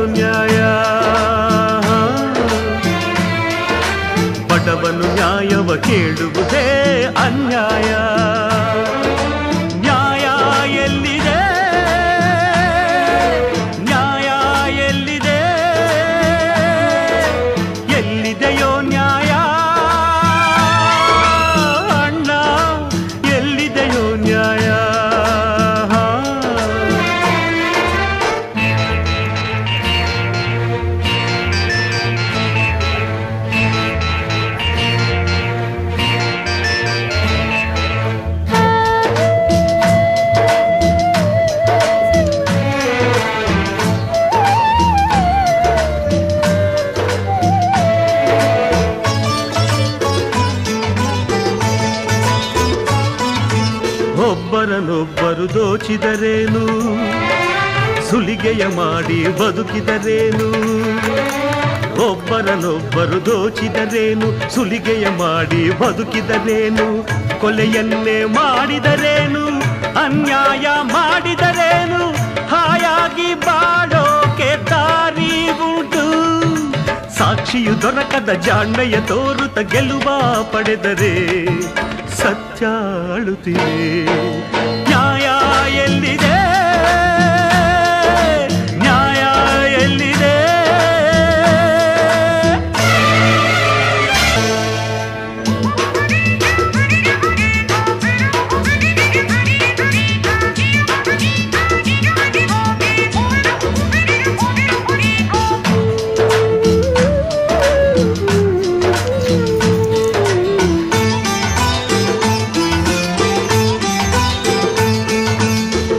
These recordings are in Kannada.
ನ್ಯಾಯ? ಬಡವನು ನ್ಯಾಯವ ಕೇಳುವುದೇ ಅನ್ಯಾಯ. ನ್ಯಾಯ ಎಲ್ಲಿದೆ? ನ್ಯಾಯ ಎಲ್ಲಿದೆ? ಎಲ್ಲಿದೆಯೋ ನ್ಯಾಯ? ಅಣ್ಣ ಎಲ್ಲಿದೆಯೋ ನ್ಯಾಯ? ಒಬ್ಬರನ್ನೊಬ್ಬರು ದೋಚಿದರೇನು, ಸುಲಿಗೆಯ ಮಾಡಿ ಬದುಕಿದರೇನು? ಒಬ್ಬರನ್ನೊಬ್ಬರು ದೋಚಿದರೇನು, ಸುಲಿಗೆಯ ಮಾಡಿ ಬದುಕಿದರೇನು? ಕೊಲೆಯನ್ನೇ ಮಾಡಿದರೇನು, ಅನ್ಯಾಯ ಮಾಡಿದರೇನು? ಹಾಯಾಗಿ ಬಾಳೋಕೆ ದಾರಿ ಉಂಟು. ಸಾಕ್ಷಿಯು ದೊರಕದ ಜಾಣ್ಮೆಯ ತೋರುತ್ತ ಗೆಲುವ ಪಡೆದರೆ ಸತ್ಯ ಅಳುತ್ತಿದೆ. ನ್ಯಾಯ ಎಲ್ಲಿದೆ? ನ್ಯಾಯ ಎಲ್ಲಿದೆ?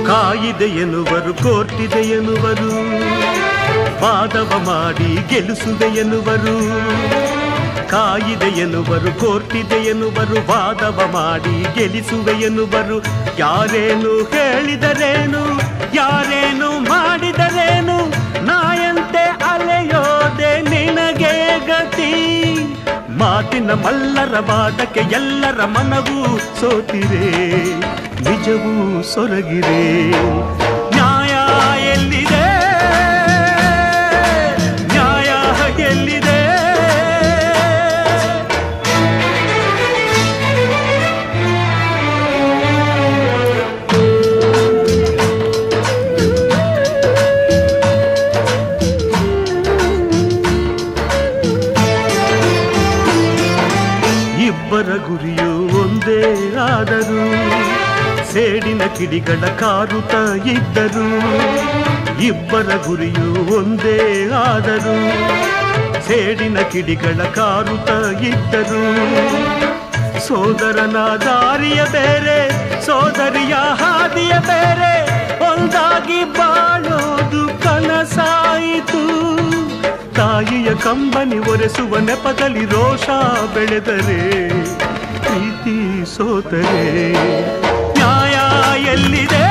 ಕಾಯಿದೆ ಎನ್ನುವರು, ಕೋರ್ಟಿದೆ ಎನ್ನುವರು, ವಾದವ ಮಾಡಿ ಗೆಲ್ಲಿಸುವೆ ಎನ್ನುವರು. ಕಾಯಿದೆ ಎನ್ನುವರು, ಕೋರ್ಟಿದೆ ಎನ್ನುವರು, ವಾದವ ಮಾಡಿ ಗೆಲ್ಲಿಸುವೆ ಎನ್ನುವರು. ಯಾರೇನು ಹೇಳಿದರೇನು, ಯಾರೇನು ಮಾಡಿದರೇನು? ನಾಯಂತೆ ಅಲೆಯೋದೆ ನಿನಗೆ ಗತಿ. ಮಾತಿನ ಮಲ್ಲರ ವಾದಕ್ಕೆ ಎಲ್ಲರ ಮನವೂ ಸೋತಿರೆ, ನಿಜವೂ ಸೊರಗಿರೆ. ನ್ಯಾಯ ಎಲ್ಲಿದೆ? ನ್ಯಾಯ ಎಲ್ಲಿದೆ? ಇಬ್ಬರ ಗುರಿಯು ಒಂದೇ ಆದರೂ ಸೇಡಿನ ಕಿಡಿಗಳ ಕಾರುತ್ತ ಇದ್ದರು. ಇಬ್ಬರ ಗುರಿಯು ಒಂದೇ ಆದರೂ ಸೇಡಿನ ಕಿಡಿಗಳ ಕಾರುತ್ತ ಇದ್ದರು. ಸೋದರನ ದಾರಿಯ ಬೇರೆ, ಸೋದರಿಯ ಹಾದಿಯ ಬೇರೆ, ಒಂದಾಗಿ ಬಾಳೋದು ಕನಸಾಯಿತು. ತಾಯಿಯ ಕಂಬನಿ ಒರೆಸುವ ನೆಪದಲ್ಲಿ ರೋಷ ಬೆಳೆದರೆ ಪ್ರೀತಿ ಸೋತರೆ. ನ್ಯಾಯ ಎಲ್ಲಿದೆ?